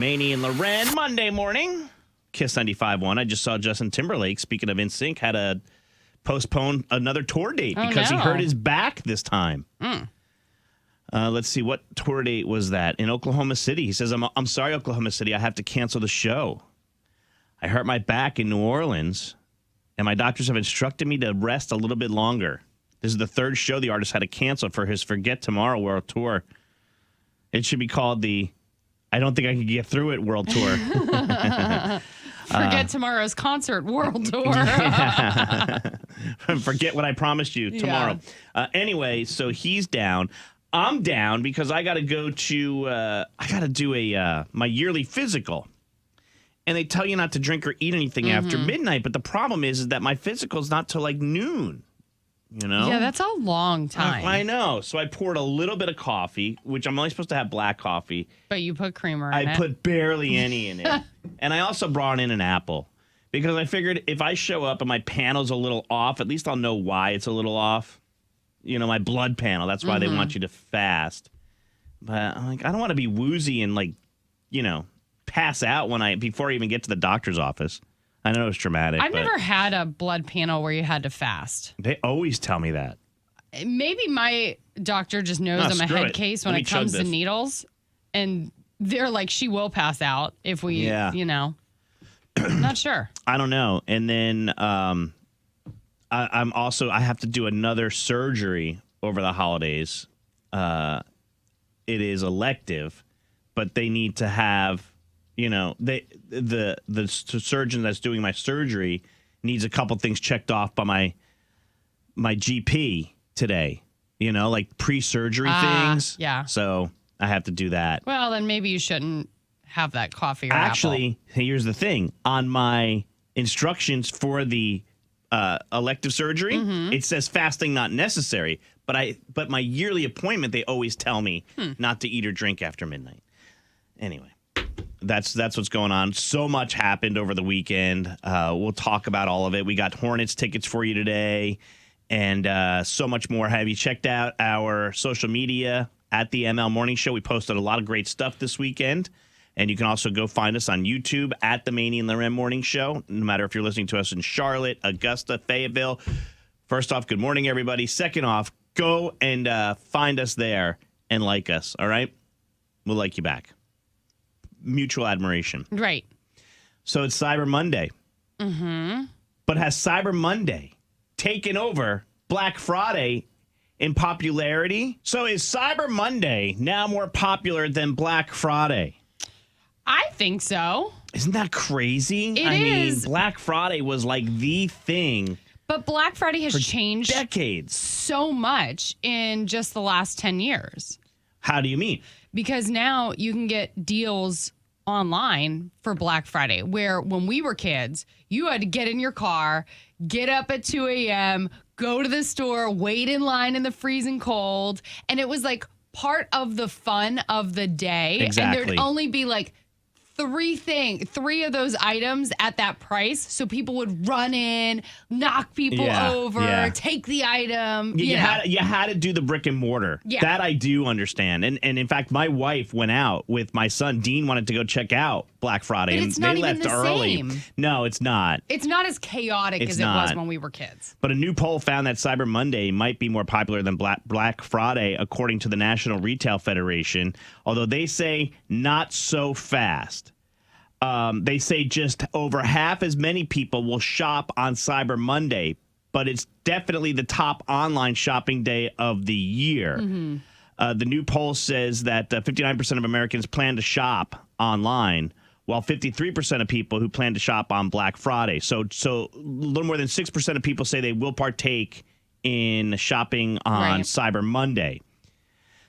Maney and Loren, Monday morning. Kiss 95.1. I just saw Justin Timberlake, speaking of NSYNC, had to postpone another tour date because he hurt his back this time. Let's see, what tour date was that? In Oklahoma City. He says, I'm sorry, Oklahoma City, I have to cancel the show. I hurt my back in New Orleans, and my doctors have instructed me to rest a little bit longer. This is the third show the artist had to cancel for his Forget Tomorrow World Tour. It should be called the I Don't Think I Can Get Through It World Tour. Forget Tomorrow's Concert World Tour. Forget what I promised you tomorrow. Yeah. Anyway, so he's down. I'm down because I got to go to, I got to do my yearly physical. And they tell you not to drink or eat anything after midnight. But the problem is that my physical is not till like noon. You know? Yeah, that's a long time. I know. So I poured a little bit of coffee, which I'm only supposed to have black coffee. But you put creamer in it. I put barely any in it. And I also brought in an apple because I figured if I show up and my panel's a little off, at least I'll know why it's a little off. You know, my blood panel. That's why they want you to fast. But I'm like, I don't want to be woozy and like, you know, pass out before I even get to the doctor's office. I know it's traumatic. I've never had a blood panel where you had to fast. They always tell me that. Maybe my doctor just knows I'm a head case when it comes to needles. And they're like, she will pass out if we, you know. Not sure. I don't know. And then I have to do another surgery over the holidays. It is elective, but they need to have, you know, the surgeon that's doing my surgery needs a couple things checked off by my GP today, you know, like pre-surgery things. Yeah. So I have to do that. Well, then maybe you shouldn't have that coffee or Actually, here's the thing. On my instructions for the elective surgery, it says fasting not necessary. But my yearly appointment, they always tell me not to eat or drink after midnight. Anyway. That's what's going on. So much happened over the weekend. We'll talk about all of it. We got Hornets tickets for you today and so much more. Have you checked out our social media at the ML Morning Show? We posted a lot of great stuff this weekend. And you can also go find us on YouTube at the Maney and Loren Morning Show, no matter if you're listening to us in Charlotte, Augusta, Fayetteville. First off, good morning, everybody. Second off, go and find us there and like us, all right? We'll like you back. Mutual admiration. Right. So it's Cyber Monday. But has Cyber Monday taken over Black Friday in popularity? So is Cyber Monday now more popular than Black Friday? I think so. Isn't that crazy? It is. Mean, Black Friday was like the thing. But Black Friday has changed decades so much in just the last 10 years. How do you mean? Because now you can get deals online for Black Friday, where when we were kids, you had to get in your car, get up at 2 a.m., go to the store, wait in line in the freezing cold. And it was like part of the fun of the day. Exactly. And there'd only be like three of those items at that price. So people would run in, knock people over, take the item. You had to do the brick and mortar. Yeah. That I do understand. And in fact, my wife went out with my son. Dean wanted to go check out Black Friday. But and it's not they even left the early. same. No, it's not. It's not as chaotic as it was when we were kids. But a new poll found that Cyber Monday might be more popular than Black Friday, according to the National Retail Federation, although they say not so fast. They say just over half as many people will shop on Cyber Monday, but it's definitely the top online shopping day of the year. The new poll says that 59% of Americans plan to shop online, while 53% of people who plan to shop on Black Friday. So a little more than 6% of people say they will partake in shopping on Cyber Monday.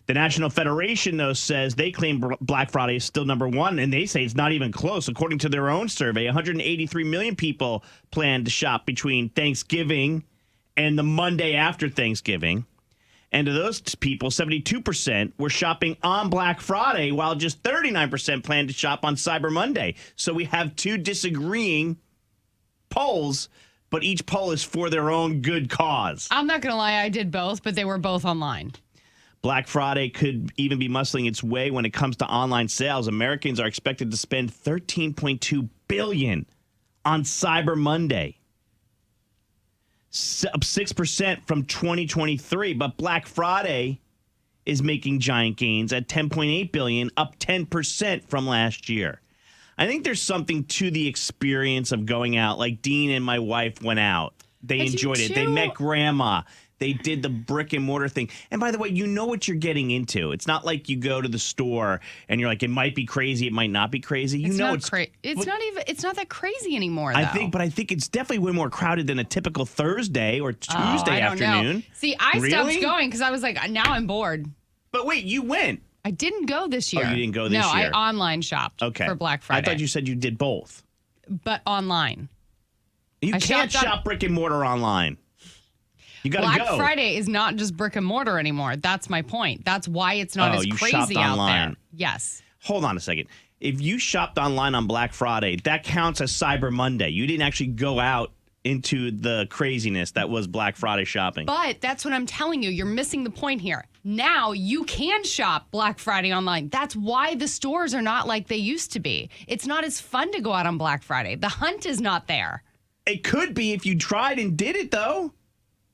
The National Federation, though, says they claim Black Friday is still number one, and they say it's not even close. According to their own survey, 183 million people plan to shop between Thanksgiving and the Monday after Thanksgiving. And of those people, 72% were shopping on Black Friday, while just 39% plan to shop on Cyber Monday. So we have two disagreeing polls, but each poll is for their own good cause. I'm not going to lie, I did both, but they were both online. Black Friday could even be muscling its way when it comes to online sales. Americans are expected to spend $13.2 billion on Cyber Monday, up 6% from 2023. But Black Friday is making giant gains at $10.8 billion, up 10% from last year. I think there's something to the experience of going out. Like Dean and my wife went out. They enjoyed it. They met grandma. They did the brick and mortar thing. And by the way, you know what you're getting into. It's not like you go to the store and you're like, it might be crazy, it might not be crazy. You know it's not that crazy anymore, though. I think it's definitely way more crowded than a typical Thursday or Tuesday afternoon. Know. See, I stopped going because I was like, now I'm bored. But wait, you went. I didn't go this year. Oh, you didn't go this year? No, I online shopped for Black Friday. I thought you said you did both. But online. You can't shop brick and mortar online. You got to go. Black Friday is not just brick and mortar anymore. That's my point. That's why it's not as crazy out there. Yes. Hold on a second. If you shopped online on Black Friday, that counts as Cyber Monday. You didn't actually go out into the craziness that was Black Friday shopping. But that's what I'm telling you. You're missing the point here. Now you can shop Black Friday online. That's why the stores are not like they used to be. It's not as fun to go out on Black Friday. The hunt is not there. It could be if you tried and did it, though.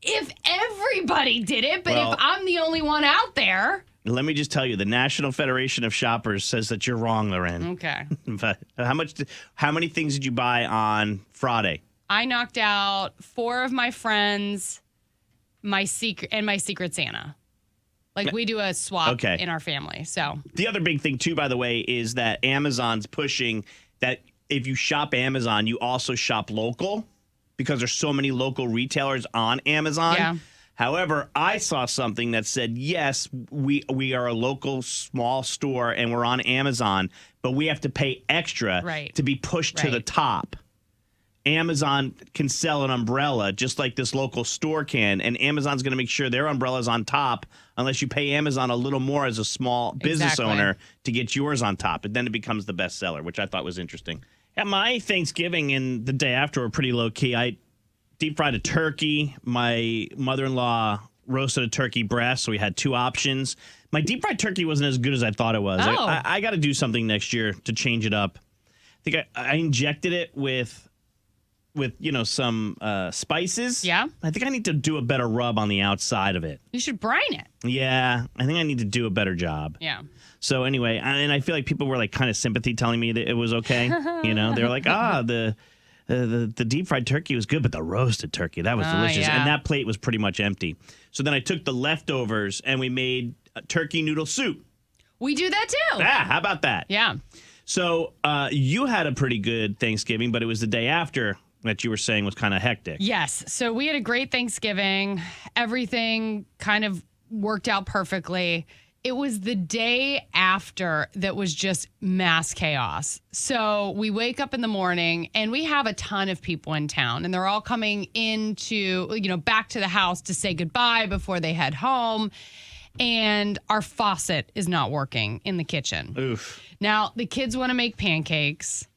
If everybody did it, but if I'm the only one out there. Let me just tell you, the National Federation of Shoppers says that you're wrong, Loren. Okay. But how many things did you buy on Friday? I knocked out 4 of my friends, my Secret Santa. Like, we do a swap in our family. So the other big thing, too, by the way, is that Amazon's pushing that if you shop Amazon, you also shop local, because there's so many local retailers on Amazon. Yeah. However, I saw something that said, yes, we are a local small store and we're on Amazon, but we have to pay extra to be pushed to the top. Amazon can sell an umbrella just like this local store can, and Amazon's going to make sure their umbrella's on top unless you pay Amazon a little more as a small business owner to get yours on top. And then it becomes the best seller, which I thought was interesting. At my Thanksgiving and the day after were pretty low-key. I deep-fried a turkey. My mother-in-law roasted a turkey breast, so we had 2 options. My deep-fried turkey wasn't as good as I thought it was. I got to do something next year to change it up. I think I injected it with some spices. Yeah. I think I need to do a better rub on the outside of it. You should brine it. Yeah. I think I need to do a better job. Yeah. So anyway, and I feel like people were like kind of sympathy telling me that it was okay. They were like, the deep fried turkey was good, but the roasted turkey, that was delicious. Yeah. And that plate was pretty much empty. So then I took the leftovers and we made turkey noodle soup. We do that too. Yeah. How about that? Yeah. So you had a pretty good Thanksgiving, but it was the day after that you were saying was kind of hectic. Yes. So we had a great Thanksgiving. Everything kind of worked out perfectly. It was the day after that was just mass chaos. So we wake up in the morning and we have a ton of people in town and they're all coming into, back to the house to say goodbye before they head home. And our faucet is not working in the kitchen. Oof. Now, the kids want to make pancakes.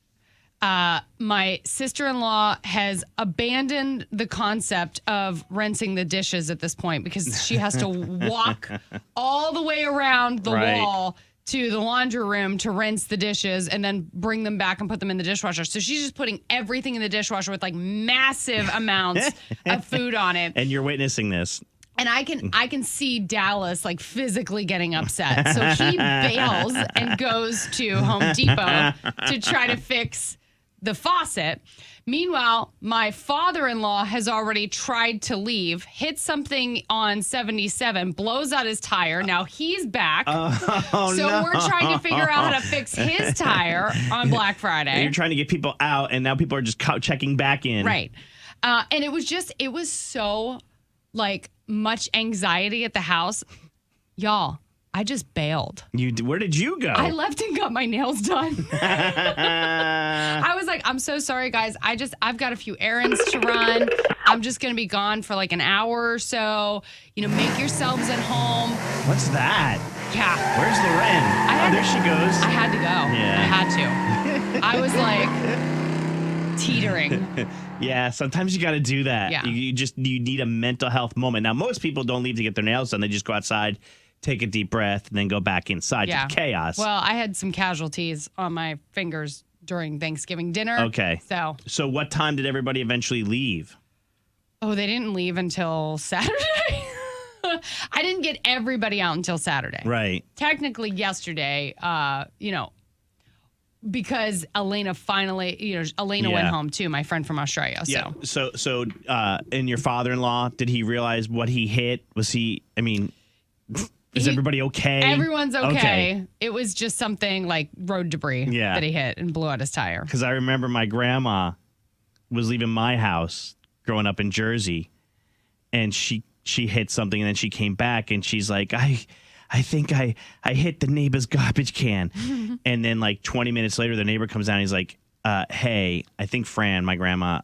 My sister-in-law has abandoned the concept of rinsing the dishes at this point because she has to walk all the way around the wall to the laundry room to rinse the dishes and then bring them back and put them in the dishwasher. So she's just putting everything in the dishwasher with like massive amounts of food on it. And you're witnessing this. And I can see Dallas like physically getting upset. So he bails and goes to Home Depot to try to fix the faucet. Meanwhile, my father-in-law has already tried to leave, hit something on 77, blows out his tire. Now he's back. We're trying to figure out how to fix his tire on Black Friday. And you're trying to get people out, and now people are just checking back in. Right. And it was so like much anxiety at the house. Y'all, I just bailed. Where did you go? I left and got my nails done. I was like, I'm so sorry, guys. I've got a few errands to run. I'm just going to be gone for like an hour or so. Make yourselves at home. What's that? Yeah. Where's Loren? There she goes. I had to go. Yeah. I had to. I was like teetering. Yeah, sometimes you got to do that. Yeah. You need a mental health moment. Now, most people don't leave to get their nails done. They just go outside, take a deep breath, and then go back inside. Yeah. Just chaos. Well, I had some casualties on my fingers during Thanksgiving dinner. Okay. So what time did everybody eventually leave? Oh, they didn't leave until Saturday. I didn't get everybody out until Saturday. Right. Technically yesterday, because Elena finally, Elena went home too, my friend from Australia. Yeah. So, and your father-in-law, did he realize what he hit? Is everybody okay? Everyone's okay. It was just something like road debris that he hit and blew out his tire. Because I remember my grandma was leaving my house growing up in Jersey, and she hit something, and then she came back, and she's like, I think I hit the neighbor's garbage can. And then like 20 minutes later, the neighbor comes down, and he's like, hey, I think Fran, my grandma,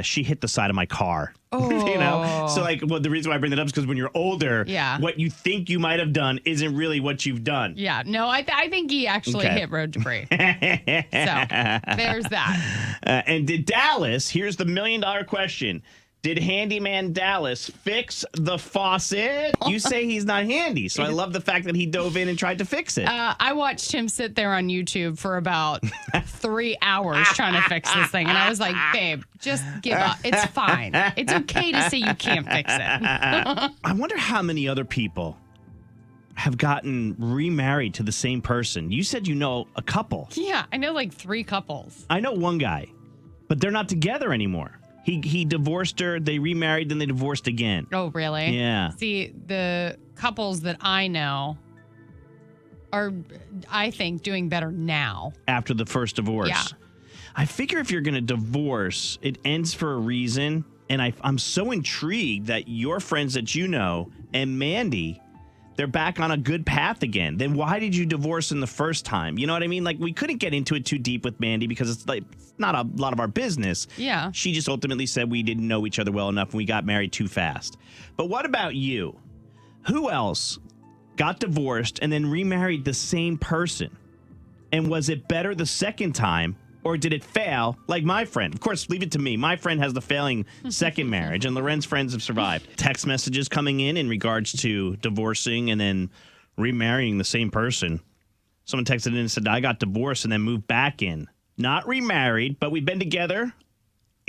she hit the side of my car. Oh. So the reason why I bring that up is because when you're older, what you think you might have done isn't really what you've done. Yeah, no, I think he actually hit road debris. So there's that. And did Dallas, here's the $1 million question. Did Handyman Dallas fix the faucet? You say he's not handy, so I love the fact that he dove in and tried to fix it. I watched him sit there on YouTube for about 3 hours trying to fix this thing, and I was like, babe, just give up. It's fine. It's okay to say you can't fix it. I wonder how many other people have gotten remarried to the same person. You said you know a couple. Yeah, I know like 3 couples. I know one guy, but they're not together anymore. He divorced her, they remarried, then they divorced again. Oh, really? Yeah. See, the couples that I know are, I think, doing better now. After the first divorce. Yeah. I figure if you're going to divorce, it ends for a reason. And I'm so intrigued that your friends that you know and Mandy, they're back on a good path again. Then why did you divorce in the first time? You know what I mean? Like, we couldn't get into it too deep with Mandy because it's not a lot of our business. Yeah. She just ultimately said we didn't know each other well enough and we got married too fast. But what about you? Who else got divorced and then remarried the same person? And was it better the second time? Or did it fail like my friend? Of course, leave it to me. My friend has the failing second marriage, and Loren's friends have survived. Text messages coming in regards to divorcing and then remarrying the same person. Someone texted in and said, I got divorced and then moved back in. Not remarried, but we've been together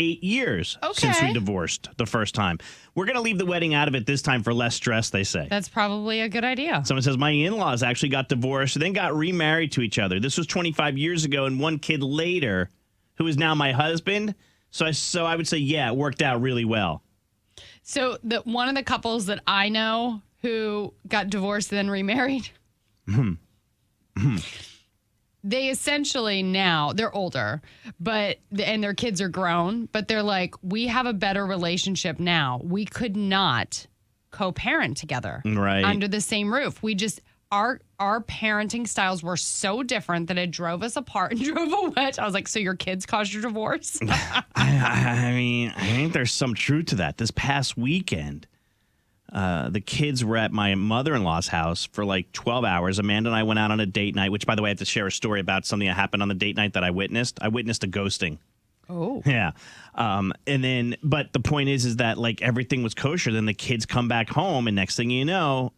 8 years since we divorced the first time. We're going to leave the wedding out of it this time for less stress, they say. That's probably a good idea. Someone says, my in-laws actually got divorced and then got remarried to each other. This was 25 years ago, and one kid later, who is now my husband. So I would say, yeah, it worked out really well. So one of the couples that I know who got divorced and then remarried, they essentially now, they're older, and their kids are grown, but they're like, we have a better relationship now. We could not co-parent together under the same roof. We just, our parenting styles were so different that it drove us apart and drove a wedge. I was like, so your kids caused your divorce? I mean, I think there's some truth to that. This past weekend, the kids were at my mother-in-law's house for like 12 hours. Amanda and I went out on a date night, which, by the way, I have to share a story about something that happened on the date night that I witnessed. I witnessed a ghosting. Oh. Yeah. But the point is that like everything was kosher. Then the kids come back home, and next thing you know,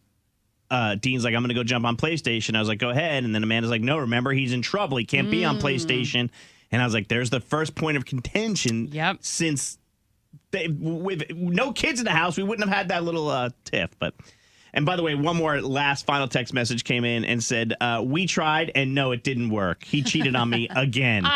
Dean's like, I'm going to go jump on PlayStation. I was like, go ahead. And then Amanda's like, no, remember, he's in trouble. He can't be on PlayStation. And I was like, there's the first point of contention since... with no kids in the house, we wouldn't have had that little tiff. And by the way, one more last final text message came in and said, we tried and no, it didn't work. He cheated on me again.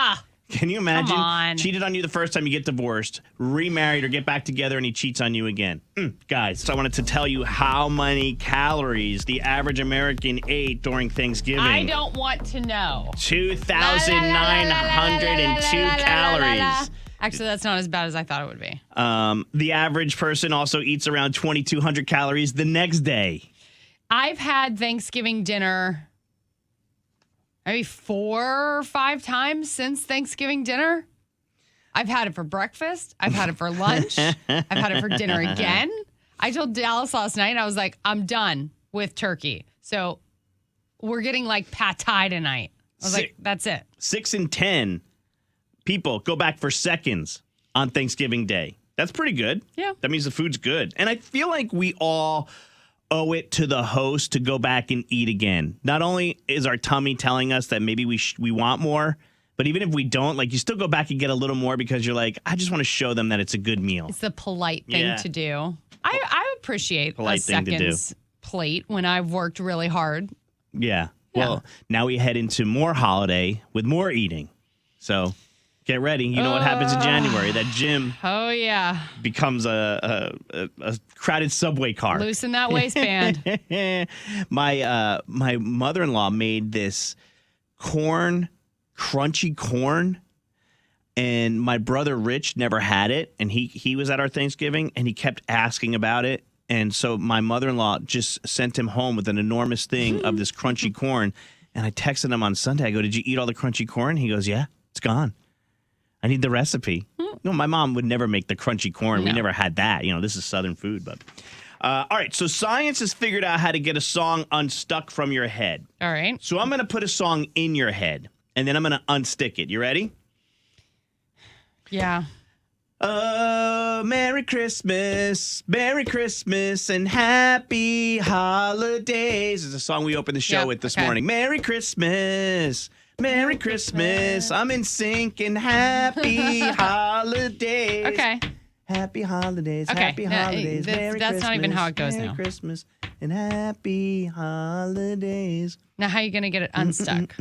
Can you imagine? Come on. Cheated on you the first time you get divorced, remarried or get back together, and he cheats on you again. Guys, so I wanted to tell you how many calories the average American ate during Thanksgiving. I don't want to know. 2,902 calories. Actually, that's not as bad as I thought it would be. The average person also eats around 2,200 calories the next day. I've had Thanksgiving dinner maybe 4 or 5 times since Thanksgiving dinner. I've had it for breakfast. I've had it for lunch. I've had it for dinner again. I told Dallas last night, I was like, I'm done with turkey. So we're getting like pad thai tonight. I was like, that's it. 6 in 10 people go back for seconds on Thanksgiving Day. That's pretty good. Yeah. That means the food's good. And I feel like we all owe it to the host to go back and eat again. Not only is our tummy telling us that maybe we want more, but even if we don't, like, you still go back and get a little more because you're like, I just want to show them that it's a good meal. It's the polite thing to do. I appreciate polite a second's plate when I've worked really hard. Yeah. Well, now we head into more holiday with more eating. So get ready. You know what happens in January? That gym becomes a crowded subway car. Loosen that waistband. My mother-in-law made this crunchy corn, and my brother Rich never had it, and he was at our Thanksgiving, and he kept asking about it. And so my mother-in-law just sent him home with an enormous thing of this crunchy corn. And I texted him on Sunday. I go, did you eat all the crunchy corn? He goes, yeah, it's gone. I need the recipe. No, my mom would never make the crunchy corn. No. We never had that. You know, this is Southern food. But all right, so science has figured out how to get a song unstuck from your head. All right. So I'm going to put a song in your head, and then I'm going to unstick it. You ready? Yeah. Oh, Merry Christmas, and Happy Holidays is a song we opened the show with this morning. Merry Christmas, I'm in sync, and Happy Holidays. Okay. Happy Holidays, Happy Holidays, Merry Christmas. That's not even how it goes Merry now. Christmas, and Happy Holidays. Now, how are you going to get it unstuck?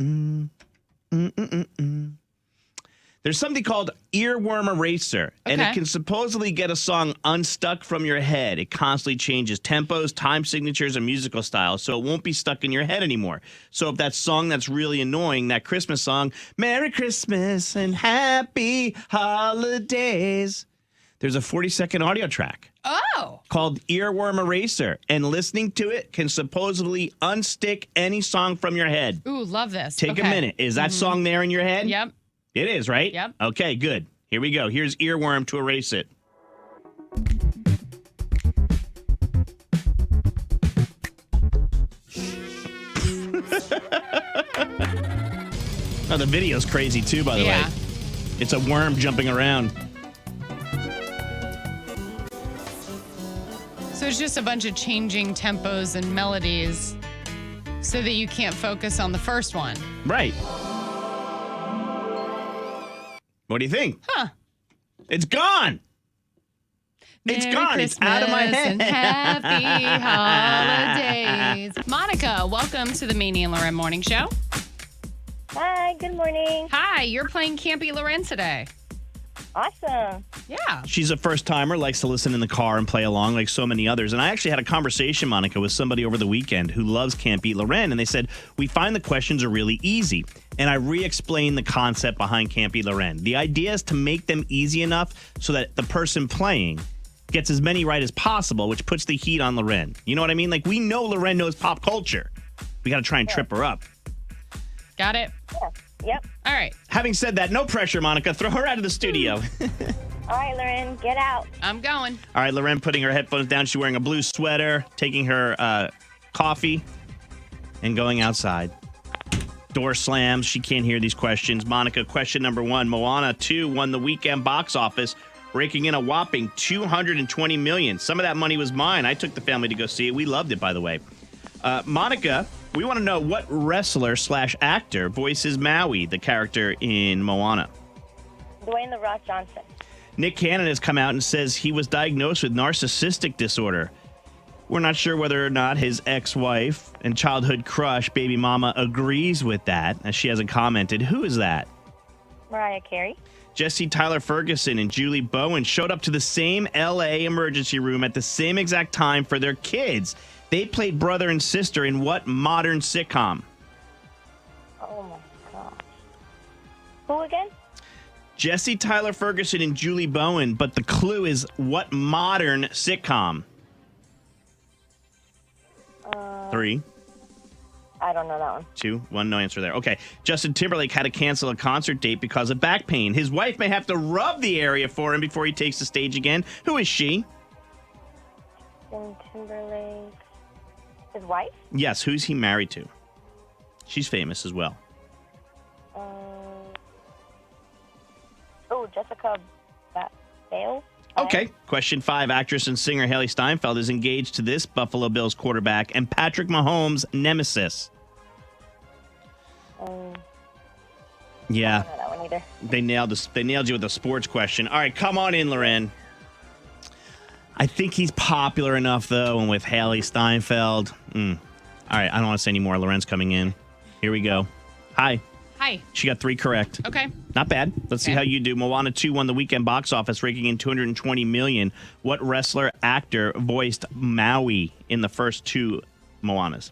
There's something called Earworm Eraser, and it can supposedly get a song unstuck from your head. It constantly changes tempos, time signatures, and musical styles, so it won't be stuck in your head anymore. So if that song that's really annoying, that Christmas song, Merry Christmas and Happy Holidays, there's a 40-second audio track called Earworm Eraser, and listening to it can supposedly unstick any song from your head. Ooh, love this. Take a minute. Is that song there in your head? Yep. It is, right? Yep. Okay, good. Here we go. Here's Earworm to erase it. Oh, the video's crazy, too, by the way. It's a worm jumping around. So it's just a bunch of changing tempos and melodies so that you can't focus on the first one. Right. What do you think? Huh. It's gone. It's gone. Christmas It's out of my head. And happy holidays. Monica, welcome to the Maney and Loren Morning Show. Hi, good morning. Hi, you're playing Campy Loren today. Awesome. Yeah. She's a first-timer, likes to listen in the car and play along like so many others. And I actually had a conversation, Monica, with somebody over the weekend who loves Can't Beat Loren, and they said, we find the questions are really easy. And I re-explained the concept behind Can't Beat Loren. The idea is to make them easy enough so that the person playing gets as many right as possible, which puts the heat on Loren. You know what I mean? Like, we know Loren knows pop culture. We got to try and trip her up. Got it? Yeah. Yep. All right. Having said that, no pressure, Monica. Throw her out of the studio. All right, Loren, get out. I'm going. All right, Loren putting her headphones down. She's wearing a blue sweater, taking her coffee, and going outside. Door slams. She can't hear these questions. Monica, question number 1. Moana 2 won the weekend box office, raking in a whopping $220 million. Some of that money was mine. I took the family to go see it. We loved it, by the way. Monica, we want to know what wrestler/actor voices Maui, the character in Moana. Dwayne The Rock Johnson. Nick Cannon has come out and says he was diagnosed with narcissistic disorder. We're not sure whether or not his ex-wife and childhood crush, baby mama, agrees with that, as she hasn't commented. Who is that? Mariah Carey. Jesse Tyler Ferguson and Julie Bowen showed up to the same L.A. emergency room at the same exact time for their kids. They played brother and sister in what modern sitcom? Oh, my gosh. Who again? Jesse Tyler Ferguson and Julie Bowen, but the clue is what modern sitcom? 3, I don't know that one. 2, 1, no answer there. Okay. Justin Timberlake had to cancel a concert date because of back pain. His wife may have to rub the area for him before he takes the stage again. Who is she? Justin Timberlake. His wife? Yes, who's he married to? She's famous as well. Oh, Jessica Biel? Okay. Question 5. Actress and singer Haley Steinfeld is engaged to this Buffalo Bills quarterback and Patrick Mahomes' nemesis. Yeah. I don't know that one either. They nailed you with a sports question. All right, come on in, Loren. I think he's popular enough, though, and with Haley Steinfeld. All right, I don't want to say any more. Loren's coming in. Here we go. Hi. Hi. She got 3 correct. Okay. Not bad. Let's see how you do. Moana 2 won the weekend box office, raking in $220 million. What wrestler actor voiced Maui in the first 2 Moanas?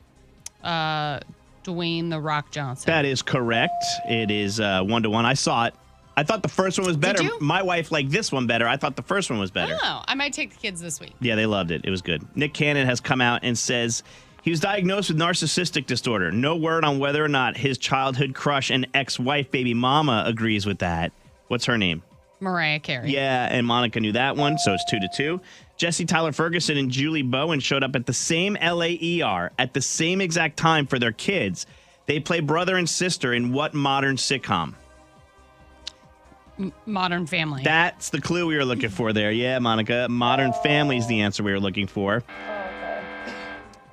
Dwayne The Rock Johnson. That is correct. It is 1-1. I saw it. I thought the first one was better. Did you? My wife liked this one better. I thought the first one was better. Oh, I might take the kids this week. Yeah, they loved it. It was good. Nick Cannon has come out and says he was diagnosed with narcissistic disorder. No word on whether or not his childhood crush and ex-wife, baby mama, agrees with that. What's her name? Mariah Carey. Yeah, and Monica knew that one, so it's 2-2. Jesse Tyler Ferguson and Julie Bowen showed up at the same LAER at the same exact time for their kids. They play brother and sister in what modern sitcom? Modern Family. That's the clue we were looking for there. Yeah, Monica. Modern Family is the answer we were looking for.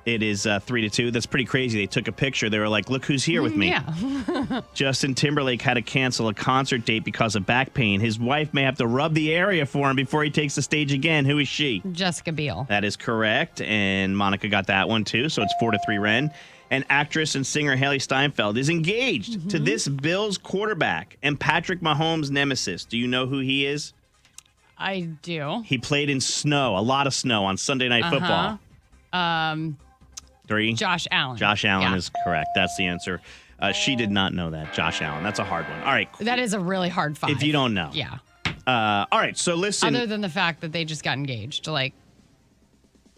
It is 3-2. That's pretty crazy. They took a picture. They were like, look who's here with me. Yeah. Justin Timberlake had to cancel a concert date because of back pain. His wife may have to rub the area for him before he takes the stage again. Who is she? Jessica Biel. That is correct. And Monica got that one, too. So it's 4-3 Ren. And actress and singer Haley Steinfeld is engaged to this Bills quarterback and Patrick Mahomes' nemesis. Do you know who he is? I do. He played in snow, a lot of snow on Sunday Night Football. 3. Josh Allen. Josh Allen Yeah. is correct. That's the answer. She did not know that. Josh Allen. That's a hard one. All right. That is a really hard 5. If you don't know. Yeah. All right. So listen. Other than the fact that they just got engaged. Like,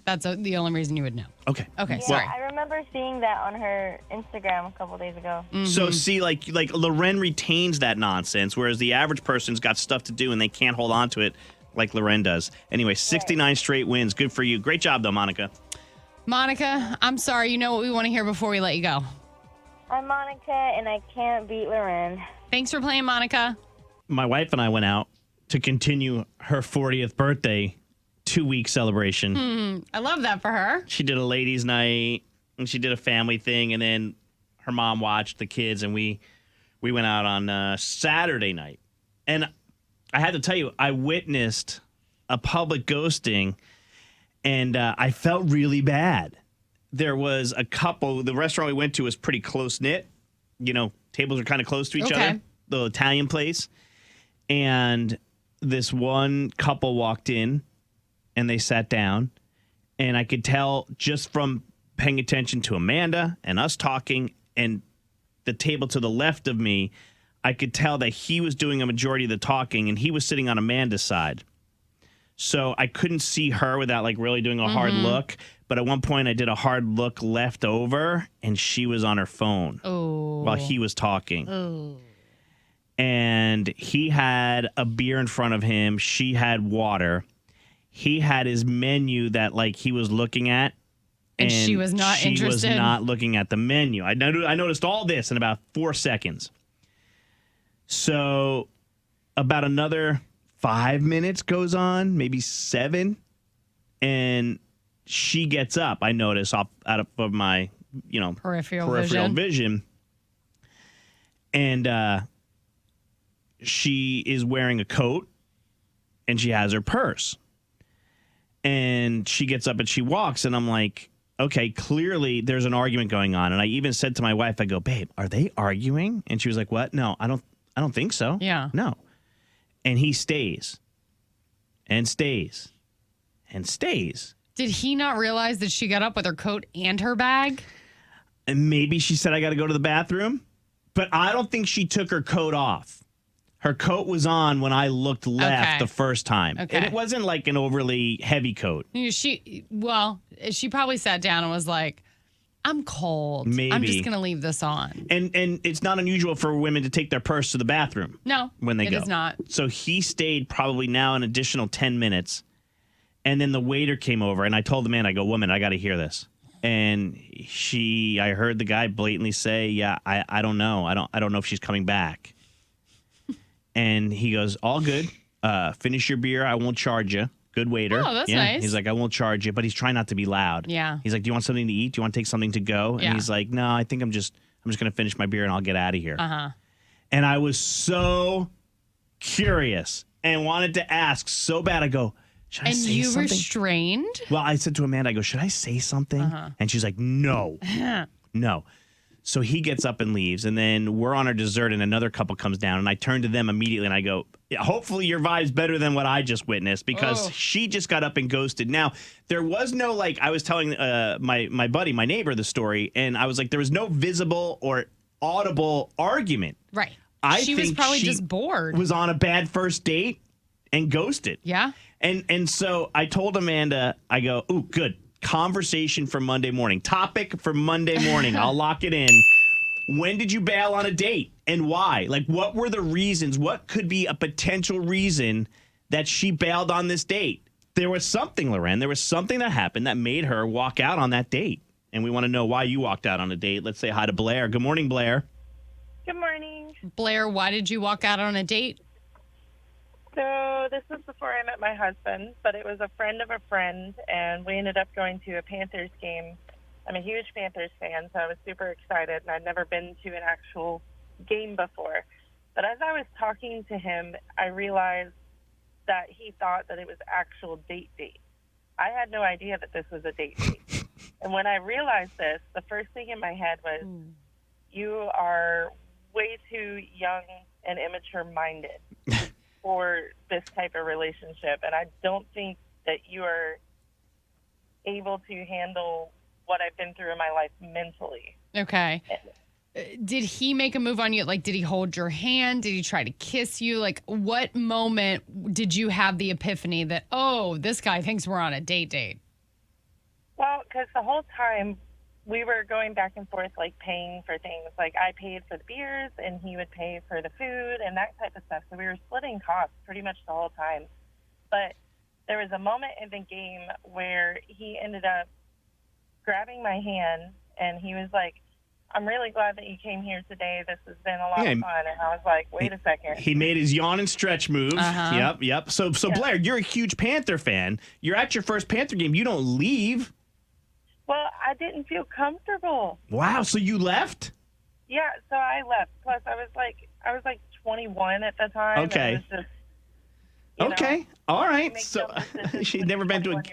that's the only reason you would know. Okay. Okay, Yeah, sorry. I remember seeing that on her Instagram a couple days ago. So see, like Loren retains that nonsense, whereas the average person's got stuff to do and they can't hold on to it like Loren does. Anyway, 69 straight wins. Good for you. Great job, though, Monica. Monica, I'm sorry. You know what we want to hear before we let you go. I'm Monica, and I can't beat Loren. Thanks for playing, Monica. My wife and I went out to continue her 40th birthday 2-week celebration. I love that for her. She did a ladies' night and she did a family thing, and then her mom watched the kids, and we went out on Saturday night. And I had to tell you, I witnessed a public ghosting, and I felt really bad. There was a couple. The restaurant we went to was pretty close knit. You know, tables are kind of close to each other. The Italian place, and this one couple walked in. And they sat down, and I could tell just from paying attention to Amanda and us talking and the table to the left of me, I could tell that he was doing a majority of the talking, and he was sitting on Amanda's side. So I couldn't see her without like really doing a hard look. But at one point I did a hard look left over, and she was on her phone while he was talking. And he had a beer in front of him. She had water. He had his menu that like he was looking at, And she was not she interested? was not looking at the menu. I noticed all this in about 4 seconds. So about another 5 minutes goes on, maybe 7, and she gets up. I notice out of my Peripheral vision, and she is wearing a coat, and she has her purse. And she gets up and she walks, and I'm like, okay, clearly there's an argument going on. And I even said to my wife, I go, babe, are they arguing? And she was like, what? No, I don't think so. Yeah. No. And he stays and stays and stays. Did he not realize that she got up with her coat and her bag? And maybe she said, I got to go to the bathroom. But I don't think she took her coat off. Her coat was on when I looked left the first time. Okay. And it wasn't like an overly heavy coat. She probably sat down and was like, I'm cold. Maybe. I'm just going to leave this on. And it's not unusual for women to take their purse to the bathroom. No, when they go. It is not. So he stayed probably now an additional 10 minutes. And then the waiter came over, and I told the man, I go, woman, I got to hear this. And I heard the guy blatantly say, yeah, I don't know. I don't know if she's coming back. And he goes, all good. finish your beer. I won't charge you. Good waiter. Oh, that's nice. He's like, I won't charge you, but he's trying not to be loud. Yeah. He's like, do you want something to eat? Do you want to take something to go? And Yeah. he's like, no, I think I'm just going to finish my beer and I'll get out of here. Uh-huh. And I was so curious and wanted to ask so bad. I go, should I And say you something? restrained? Well, I said to Amanda, I go, should I say something? And she's like, no, no. So he gets up and leaves, and then we're on our dessert, and another couple comes down, and I turn to them immediately, and I go, yeah, hopefully your vibe's better than what I just witnessed, because she just got up and ghosted. Now, there was no, like, I was telling my buddy, my neighbor, the story, and I was like, there was no visible or audible argument. Right. She was probably just bored. Was on a bad first date and ghosted. Yeah. And so I told Amanda, I go, ooh, good. Conversation for Monday morning. Topic for Monday morning. I'll lock it in. When did you bail on a date and why? Like, what were the reasons? What could be a potential reason that she bailed on this date? There was something, Loren. There was something that happened that made her walk out on that date. And we want to know why you walked out on a date. Let's say hi to Blair. Good morning, Blair. Good morning. Blair, why did you walk out on a date? So this was before I met my husband, but it was a friend of a friend, and we ended up going to a Panthers game. I'm a huge Panthers fan, so I was super excited, and I'd never been to an actual game before. But as I was talking to him, I realized that he thought that it was actual date. I had no idea that this was a date. And when I realized this, the first thing in my head was, you are way too young and immature-minded for this type of relationship, and I don't think that you are able to handle what I've been through in my life mentally. Okay. Did he make a move on you? Like, did he hold your hand? Did he try to kiss you? Like, what moment did you have the epiphany that, oh, this guy thinks we're on a date? Well, because the whole time we were going back and forth, like paying for things. Like I paid for the beers and he would pay for the food and that type of stuff. So we were splitting costs pretty much the whole time. But there was a moment in the game where he ended up grabbing my hand and he was like, I'm really glad that you came here today. This has been a lot of fun. And I was like, wait a second. He made his yawn and stretch move. Yep. So Blair, you're a huge Panther fan. You're at your first Panther game. You don't leave. Well, I didn't feel comfortable. Wow. So you left? Yeah. So I left. Plus, I was like 21 at the time. Okay. And it was just, okay. All right. So she'd never been to a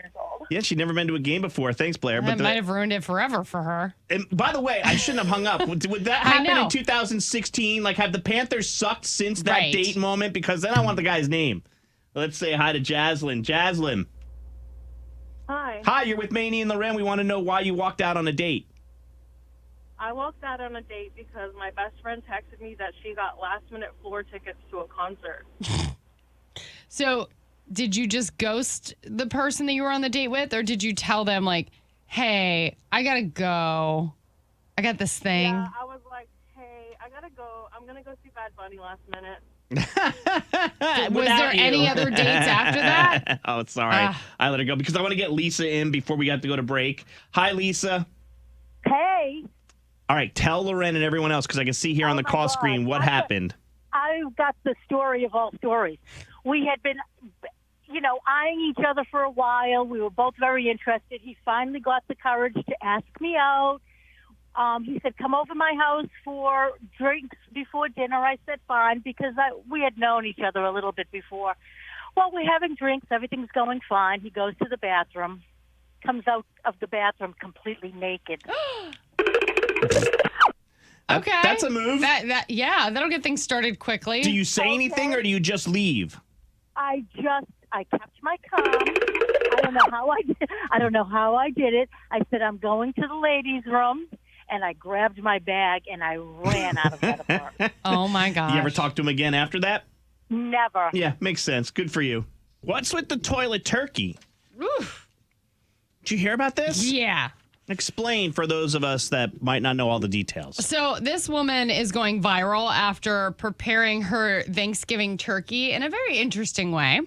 she'd never been to a game before. Thanks, Blair. That might have ruined it forever for her. And by the way, I shouldn't have hung up. Would that happen in 2016? Like, have the Panthers sucked since that date moment? Because then I want the guy's name. Let's say hi to Jaslyn. Jaslyn. Hi. Hi, you're with Maney and Loren. We want to know why you walked out on a date. I walked out on a date because my best friend texted me that she got last-minute floor tickets to a concert. So, did you just ghost the person that you were on the date with, or did you tell them, like, hey, I got to go. I got this thing. Yeah, I was like, hey, I got to go. I'm going to go see Bad Bunny last minute. Was there any other dates after that? Oh, sorry. I let her go because I want to get Lisa in before we have to go to break. Hi, Lisa. Hey. All right, tell Loren and everyone else because I can see here on the call screen what happened. I've got the story of all stories. We had been, eyeing each other for a while. We were both very interested. He finally got the courage to ask me out. He said, come over my house for drinks before dinner. I said, fine, because we had known each other a little bit before. Well, we're having drinks. Everything's going fine. He goes to the bathroom, comes out of the bathroom completely naked. Okay. That's a move. That'll get things started quickly. Do you say anything or do you just leave? I kept my calm. I don't know how I did it. I said, I'm going to the ladies' room. And I grabbed my bag and I ran out of that apartment. Oh, my gosh. You ever talk to him again after that? Never. Yeah, makes sense. Good for you. What's with the toilet turkey? Oof. Did you hear about this? Yeah. Explain for those of us that might not know all the details. So this woman is going viral after preparing her Thanksgiving turkey in a very interesting way.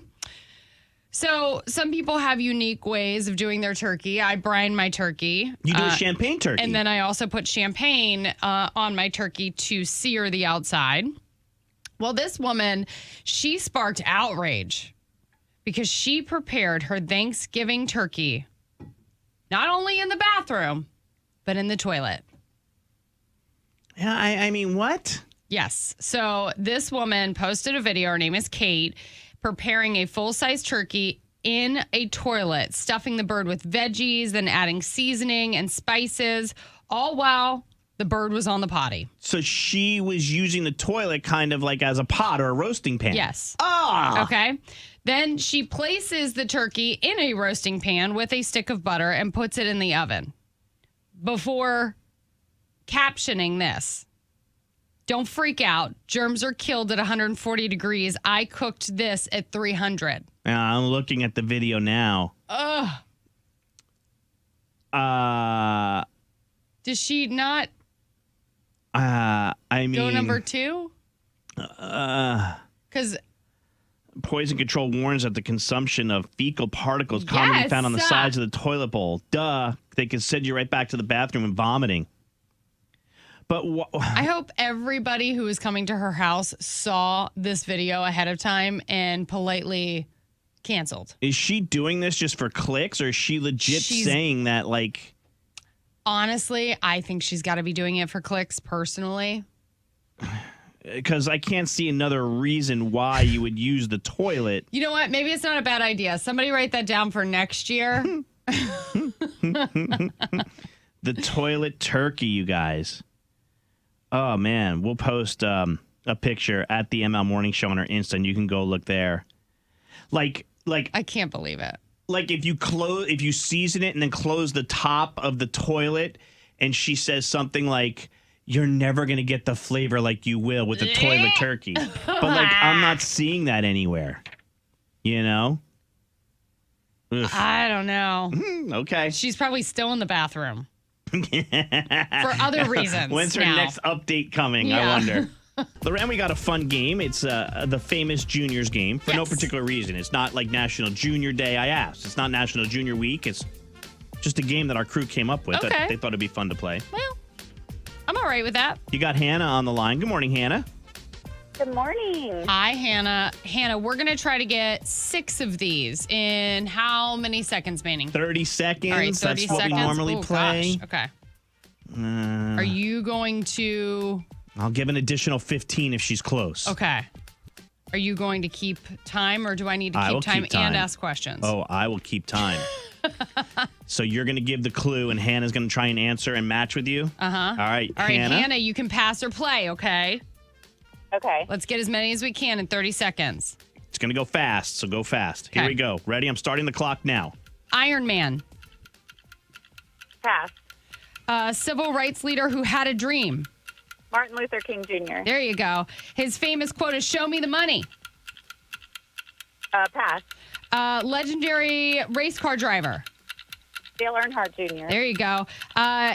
So some people have unique ways of doing their turkey. I brine my turkey. You do a champagne turkey. And then I also put champagne on my turkey to sear the outside. Well, this woman, she sparked outrage because she prepared her Thanksgiving turkey not only in the bathroom, but in the toilet. Yeah, I mean, what? Yes. So this woman posted a video. Her name is Kate, preparing a full-size turkey in a toilet, stuffing the bird with veggies, then adding seasoning and spices, all while the bird was on the potty. So she was using the toilet kind of like as a pot or a roasting pan. Yes. Ah. Okay. Then she places the turkey in a roasting pan with a stick of butter and puts it in the oven before captioning this. Don't freak out. Germs are killed at 140 degrees. I cooked this at 300. I'm looking at the video now. Ugh. Does she not I mean, go number 2? Because poison control warns that the consumption of fecal particles commonly found on the sides of the toilet bowl. Duh. They can send you right back to the bathroom and vomiting. But I hope everybody who is coming to her house saw this video ahead of time and politely canceled. Is she doing this just for clicks, or is she legit saying that, like... Honestly, I think she's got to be doing it for clicks personally. Because I can't see another reason why you would use the toilet. You know what? Maybe it's not a bad idea. Somebody write that down for next year. The toilet turkey, you guys. Oh, man. We'll post a picture at the ML Morning Show on our Insta, and you can go look there. Like I can't believe it. Like if you season it and then close the top of the toilet, and she says something like, "You're never going to get the flavor like you will with the toilet turkey." But like, I'm not seeing that anywhere. You know? Ugh. I don't know. Okay. She's probably still in the bathroom. For other reasons. When's her next update coming? Yeah. I wonder. Loren, we got a fun game. It's the famous juniors game for no particular reason. It's not like National Junior Day, I asked. It's not National Junior Week. It's just a game that our crew came up with. Okay. That they thought it'd be fun to play. Well, I'm all right with that. You got Hannah on the line. Good morning, Hannah. Good morning. Hi, Hannah. Hannah, we're going to try to get 6 of these in how many seconds, Maney? 30 seconds. All right, 30 That's what seconds. we normally play. Gosh. Okay. Are you going to... I'll give an additional 15 if she's close. Okay. Are you going to keep time, or do I need to I will keep time keep time. and ask questions? Oh, I will keep time. So you're going to give the clue, and Hannah's going to try and answer and match with you? Uh-huh. All right, All right, Hannah. Hannah, you can pass or play, okay? Okay. Let's get as many as we can in 30 seconds. It's going to go fast, so go fast. Here Okay. we go. Ready? I'm starting the clock now. Iron Man. Pass. A civil rights leader who had a dream. Martin Luther King Jr. There you go. His famous quote is, "Show me the money." Pass. Legendary race car driver. Dale Earnhardt Jr. There you go.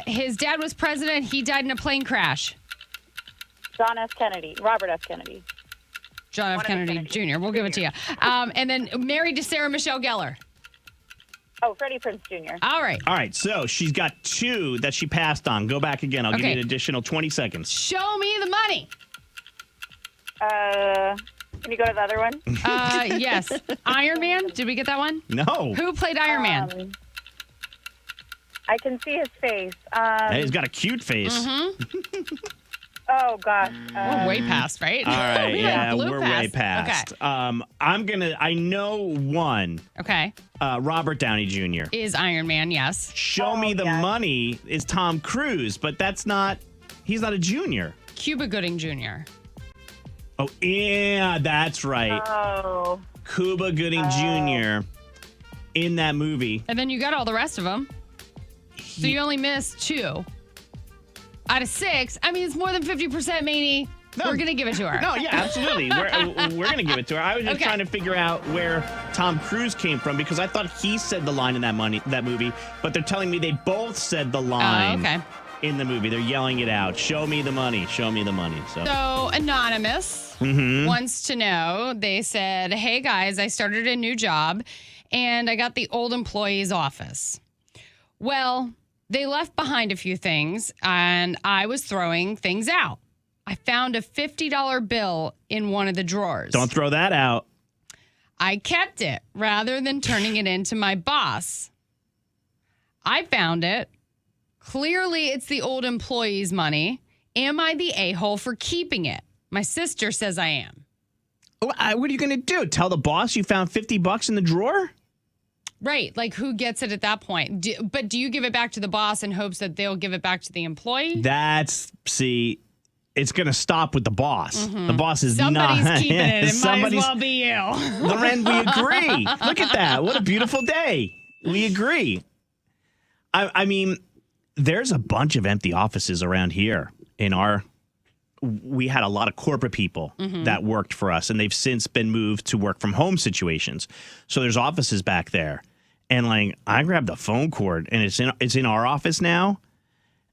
His dad was president. He died in a plane crash. John F. Kennedy. Robert F. Kennedy. John F. One of Kennedy the Kennedys. Jr. We'll give it to you. And then married to Sarah Michelle Gellar. Oh, Freddie Prinze Jr. All right. All right, so she's got 2 that she passed on. Go back again. I'll give you Okay. an additional 20 seconds. Show me the money. Can you go to the other one? Yes. Iron Man. Did we get that one? No. Who played Iron Man? I can see his face. Hey, he's got a cute face. Mm-hmm. Oh, gosh. We're way past, right? All right, We yeah, blew we're way past. I know one. Okay. Robert Downey Jr. Is Iron Man, yes. Show me the money is Tom Cruise, but he's not a junior. Cuba Gooding Jr. Oh, yeah, that's right. Oh. Cuba Gooding Jr. in that movie. And then you got all the rest of them. So you only missed 2 out of 6. I mean, it's more than 50%, Maney. No. We're going to give it to her. No, yeah, absolutely. We're going to give it to her. I was just Okay. trying to figure out where Tom Cruise came from because I thought he said the line in that movie, but they're telling me they both said the line okay. in the movie. They're yelling it out. Show me the money. Show me the money. So Anonymous wants to know, they said, "Hey guys, I started a new job and I got the old employee's office. Well, they left behind a few things and I was throwing things out. I found a $50 bill in one of the drawers. Don't throw that out. I kept it rather than turning it in to my boss. I found it. Clearly, it's the old employee's money. Am I the a-hole for keeping it? My sister says I am. What are you going to do? Tell the boss you found $50 in the drawer? Right. Like, who gets it at that point? But do you give it back to the boss in hopes that they'll give it back to the employee? It's going to stop with the boss. The boss is Somebody's not. keeping it. It might as well be you. Loren, we agree. Look at that. What a beautiful day. We agree. I mean, there's a bunch of empty offices around here we had a lot of corporate people that worked for us, and they've since been moved to work from home situations. So there's offices back there. And like, I grabbed a phone cord, and it's in our office now.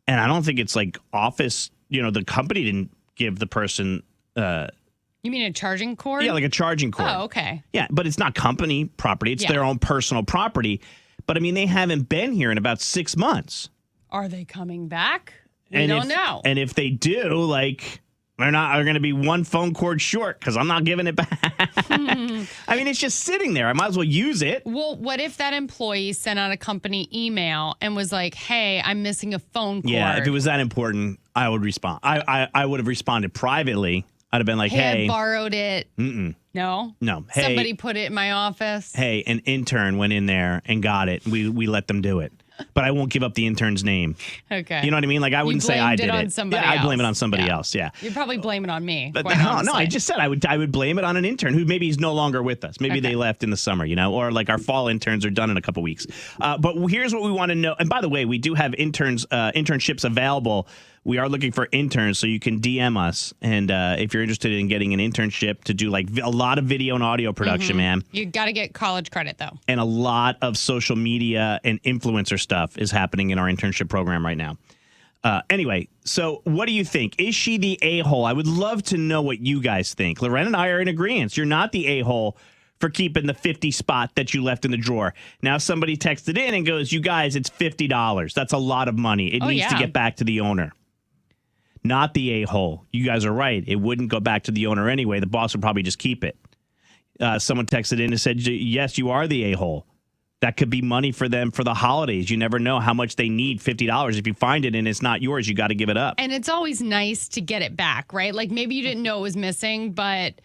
And I don't think it's like office, the company didn't give the person You mean a charging cord? yeah, like a charging cord. Oh, okay. Yeah, but it's not company property. It's their own personal property. But I mean, they haven't been here in about 6 months. Are they coming back? We don't know. And if they do, like, they're going to be one phone cord short because I'm not giving it back. I mean, it's just sitting there. I might as well use it. Well, what if that employee sent out a company email and was like, hey, I'm missing a phone cord? Yeah, if it was that important, I would respond. I would have responded privately. I'd have been like, hey. I borrowed it. No? No. Hey, somebody put it in my office. Hey, an intern went in there and got it. We let them do it. But I won't give up the intern's name. Okay. You know what I mean? Like, I wouldn't say I did it. On somebody yeah, else. I blame it on somebody else. Yeah. You'd probably blame it on me. But no, I just said I would blame it on an intern who maybe is no longer with us. Maybe they left in the summer, or like our fall interns are done in a couple weeks. But here's what we want to know. And by the way, we do have internships available. We are looking for interns, so you can DM us. And if you're interested in getting an internship to do like a lot of video and audio production, man. You got to get college credit, though. And a lot of social media and influencer stuff is happening in our internship program right now. Anyway, so what do you think? Is she the a-hole? I would love to know what you guys think. Loren and I are in agreement. You're not the a-hole for keeping the 50 spot that you left in the drawer. Now somebody texted in and goes, you guys, it's $50. That's a lot of money. It needs to get back to the owner. Not the a-hole. You guys are right. It wouldn't go back to the owner anyway. The boss would probably just keep it. Someone texted in and said, yes, you are the a-hole. That could be money for them for the holidays. You never know how much they need, $50. If you find it and it's not yours, you got to give it up. And it's always nice to get it back, right? Like maybe you didn't know it was missing, but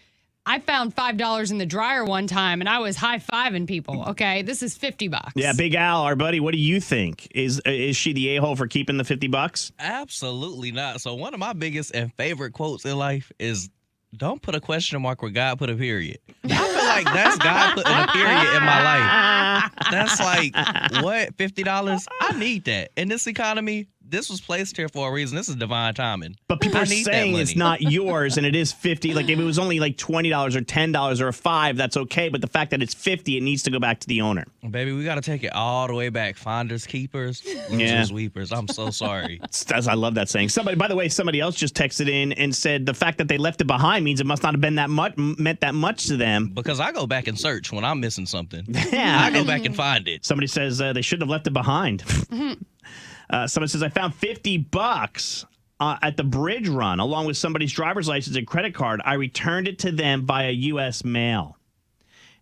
I found $5 in the dryer one time and I was high-fiving people. Okay, this is $50. Yeah, Big Al, our buddy, what do you think? Is she the a-hole for keeping the $50? Absolutely not. So one of my biggest and favorite quotes in life is, don't put a question mark where God put a period. I feel like that's God putting a period in my life. That's like, what, $50? I need that. In this economy, this was placed here for a reason. This is divine timing. But people are saying it's not yours and it is $50. Like if it was only like $20 or $10 or a $5, that's okay. But the fact that it's $50, it needs to go back to the owner. Baby, we got to take it all the way back. Finders, keepers, losers, weepers. I'm so sorry. I love that saying. By the way, somebody else just texted in and said the fact that they left it behind means it must not have been meant that much to them. Because I go back and search when I'm missing something. Yeah. I go back and find it. Somebody says they shouldn't have left it behind. Someone says, I found $50 at the bridge run, along with somebody's driver's license and credit card. I returned it to them via U.S. mail.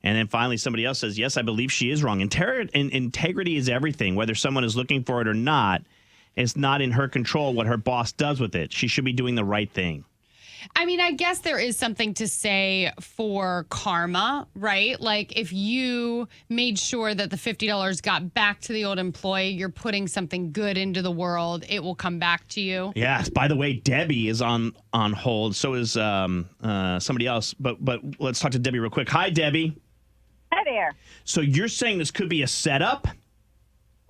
And then finally, somebody else says, yes, I believe she is wrong. Integrity is everything. Whether someone is looking for it or not, it's not in her control what her boss does with it. She should be doing the right thing. I mean, I guess there is something to say for karma, right? Like if you made sure that the $50 got back to the old employee, you're putting something good into the world. It will come back to you. Yes. By the way, Debbie is on hold. So is somebody else. But let's talk to Debbie real quick. Hi, Debbie. Hi there. So you're saying this could be a setup?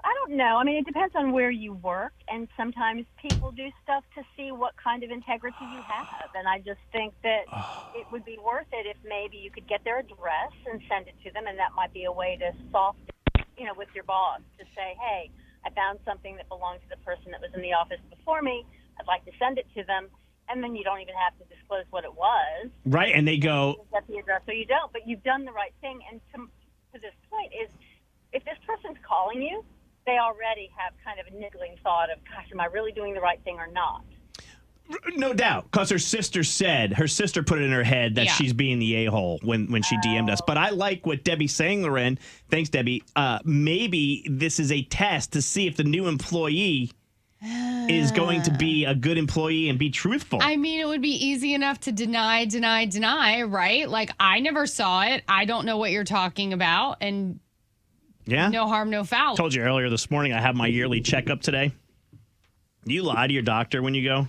I don't know. I mean, it depends on where you work, and sometimes people do stuff to see what kind of integrity you have. And I just think that it would be worth it if maybe you could get their address and send it to them, and that might be a way to soften, with your boss to say, hey, I found something that belonged to the person that was in the office before me. I'd like to send it to them. And then you don't even have to disclose what it was. Right, and they go, get the address, or you don't, but you've done the right thing. And to this point is, if this person's calling you, they already have kind of a niggling thought of, gosh, am I really doing the right thing or not? No doubt, because her sister put it in her head that Yeah. she's being the a-hole when she DM'd us. But I like what Debbie's saying, Loren. Thanks, Debbie. Maybe this is a test to see if the new employee is going to be a good employee and be truthful. I mean, it would be easy enough to deny, right? Like, I never saw it. I don't know what you're talking about. And yeah, no harm, no foul. Told you earlier this morning I have my yearly checkup today. You lie to your doctor when you go?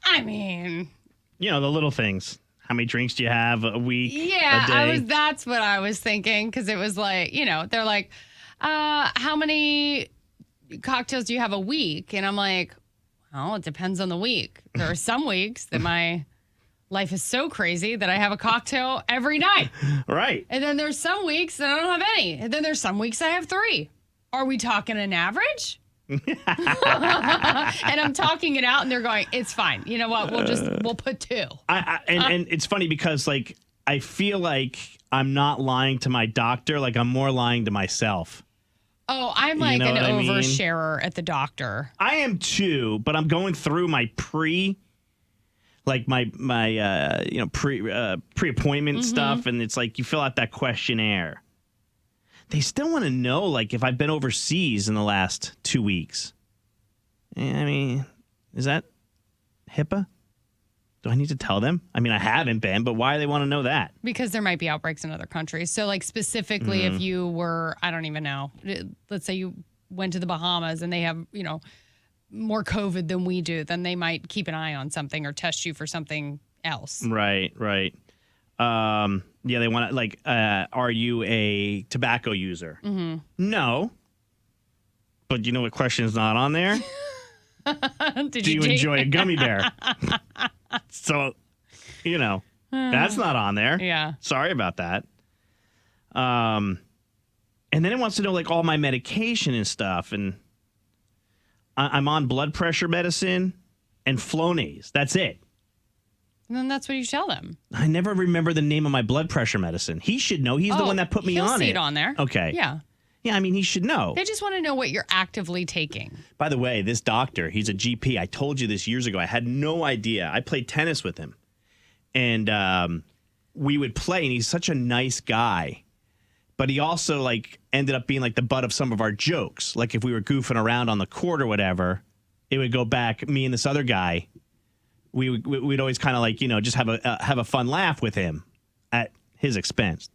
I mean, you know, the little things. How many drinks do you have a week? Yeah, a day? that's what I was thinking, because it was like, you know, they're like, how many cocktails do you have a week? And I'm like, well, it depends on the week. There are some weeks that my life is so crazy that I have a cocktail every night. Right. And then there's some weeks that I don't have any. And then there's some weeks I have 3. Are we talking an average? And I'm talking it out, and they're going, it's fine. You know what? We'll put 2. And it's funny because, like, I feel like I'm not lying to my doctor. Like, I'm more lying to myself. Oh, I'm like You know an what I mean? oversharer at the doctor. I am too, but I'm going through my pre-appointment stuff, and it's like you fill out that questionnaire. They still want to know, like, if I've been overseas in the last 2 weeks. I mean, is that HIPAA? Do I need to tell them? I mean, I haven't been, but why do they want to know that? Because there might be outbreaks in other countries. So, like, specifically if you were, I don't even know, let's say you went to the Bahamas and they have, you know, more COVID than we do, then they might keep an eye on something or test you for something else. Right. Yeah, they want to, like, are you a tobacco user? Mm-hmm. No. But you know what question is not on there? Do you enjoy a gummy bear? So, you know, that's not on there. Yeah. Sorry about that. And then it wants to know, like, all my medication and stuff. And I'm on blood pressure medicine and Flonase. That's it. And then that's what you tell them. I never remember the name of my blood pressure medicine. He should know. He's the one that put me he'll on see it. it on there. Okay. Yeah. Yeah, I mean, he should know. They just want to know what you're actively taking. By the way, this doctor, he's a GP. I told you this years ago. I had no idea. I played tennis with him. And we would play, and he's such a nice guy. But he also, like, ended up being, like, the butt of some of our jokes. Like, if we were goofing around on the court or whatever, it would go back, me and this other guy, we'd always kind of, like, you know, just have a fun laugh with him at his expense.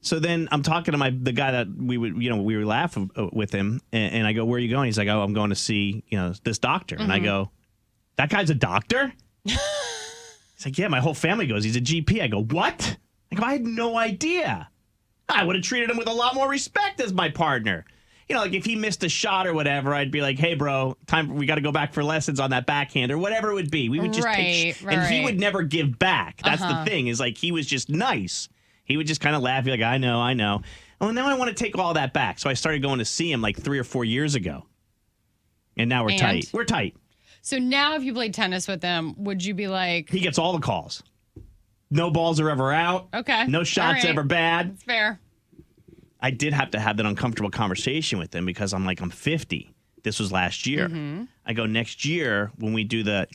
So then I'm talking to the guy that we would laugh with him, and I go, where are you going? He's like, oh, I'm going to see, you know, this doctor. And I go, that guy's a doctor? He's like, yeah, my whole family goes. He's a GP. I go, what? I go, I had no idea. I would have treated him with a lot more respect as my partner. You know, like if he missed a shot or whatever, I'd be like, hey, bro, we got to go back for lessons on that backhand or whatever it would be. We would just and he would never give back. That's the thing, is like he was just nice. He would just kind of laugh, be like, I know. Well, now I want to take all that back. So I started going to see him like 3 or 4 years ago. And now we're tight. We're tight. So now if you played tennis with him, would you be like... He gets all the calls. No balls are ever out. Okay. No shots ever bad. That's fair. I did have to have that uncomfortable conversation with him because I'm 50. This was last year. Mm-hmm. I go, next year when we do the...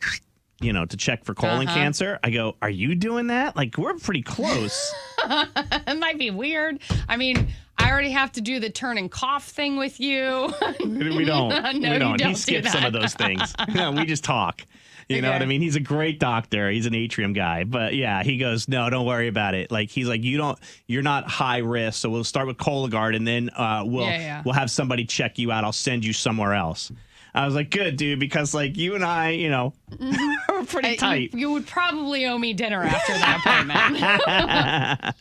you know, to check for colon cancer. I go, are you doing that? Like, we're pretty close. It might be weird. I mean, I already have to do the turn and cough thing with you. We don't. No, we don't. You don't. He skips some of those things. No, we just talk. You know what I mean? He's a great doctor. He's an atrium guy. But yeah, he goes, no, don't worry about it. Like, he's like, you're not high risk. So we'll start with Cologuard, and then we'll have somebody check you out. I'll send you somewhere else. I was like, good, dude, because, like, you and I, you know, we're pretty tight. You would probably owe me dinner after that appointment.